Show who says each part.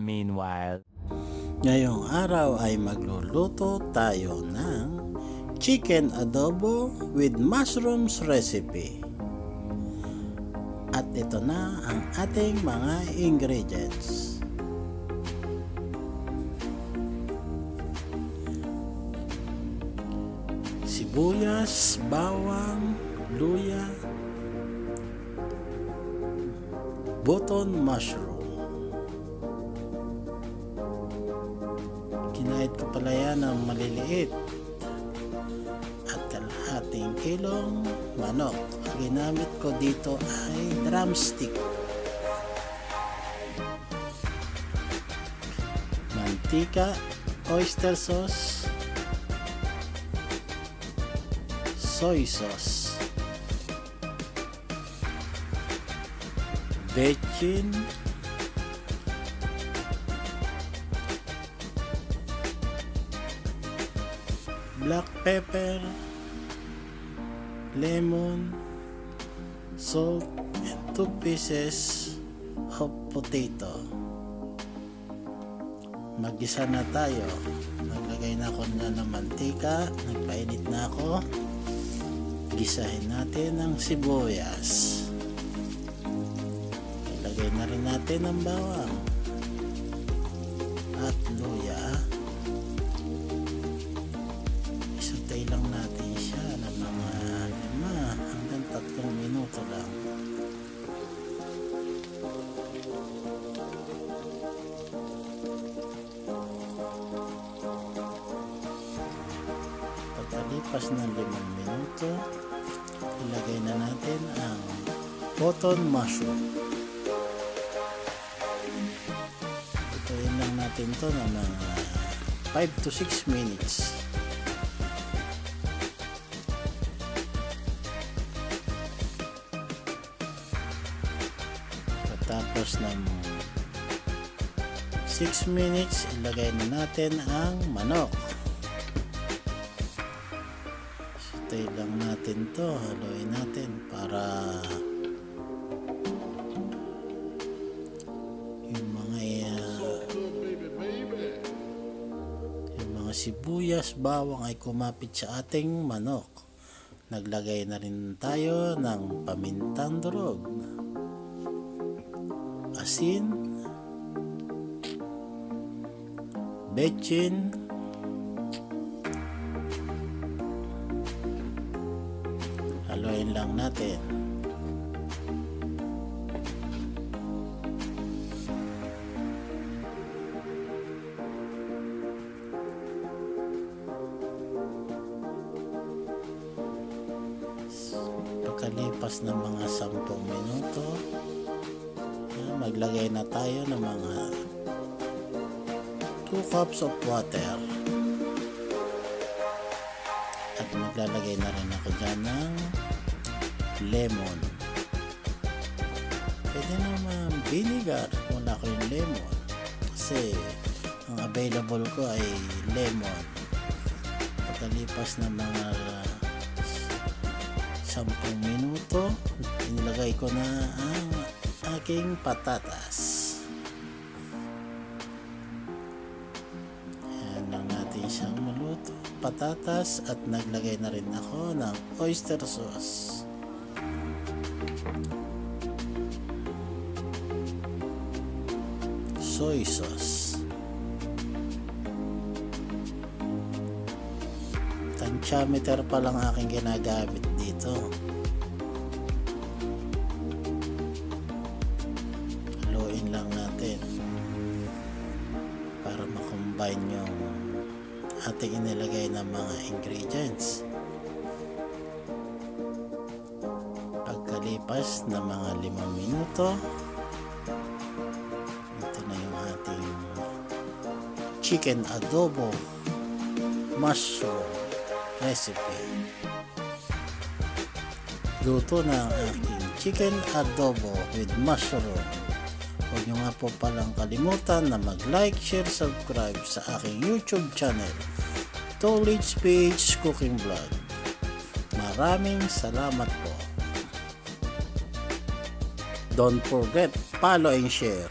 Speaker 1: Meanwhile,
Speaker 2: ngayong araw ay magluluto tayo ng chicken adobo with mushrooms recipe. At ito na ang ating mga ingredients. Sibuyas, bawang, luya, button mushroom. Kinahit ko pala yan ng maliliit. At kalahating kilong manok. Ang ginamit ko dito ay drumstick. Mantika, oyster sauce, soy sauce, bechin, black pepper, lemon, salt, and 2 pieces of potato. Mag-isa na tayo. Naglagay na ako ng mantika, nagpainit na ako. Gisahin natin ang sibuyas. Ilagay na rin natin ang bawang at luya. Isutay lang natin siya ng mga 5 hanggang 3 minuto lang. Pagkalipas ng 5 minuto, ilagay na natin ang button mushroom. Ituin lang natin to ng mga 5 to 6 minutes. Tapos ng 6 minutes, ilagay na natin ang manok. Sutay lang natin to, haluin natin para yung mga sibuyas, bawang ay kumapit sa ating manok. Naglagay na rin tayo ng pamintang durog, asin, bechin, haluin lang natin. Pagkalipas ng mga 10 minuto, maglagay na tayo ng mga 2 cups of water. At maglalagay na rin ako dyan ng lemon. Pwede naman vinegar kung wala ko yung lemon. Kasi ang available ko ay lemon. Pagkalipas ng mga 10 minuto, inilagay ko na ang aking patatas. Ayan lang natin siyang maluto. Patatas, at naglagay na rin ako ng oyster sauce. Soy sauce. Tantiameter pa lang aking ginagamit dito. Haluin lang natin para makombine yung ating inilagay ng mga ingredients. Pagkalipas ng mga 5 minuto, ito na yung ating chicken adobo mushroom recipe. Luto na ang aking chicken adobo with mushroom. Huwag nyo nga po palang kalimutan na mag-like, share, subscribe sa aking YouTube channel, Tolage Page Cooking Vlog. Maraming salamat po. Don't forget, follow and share.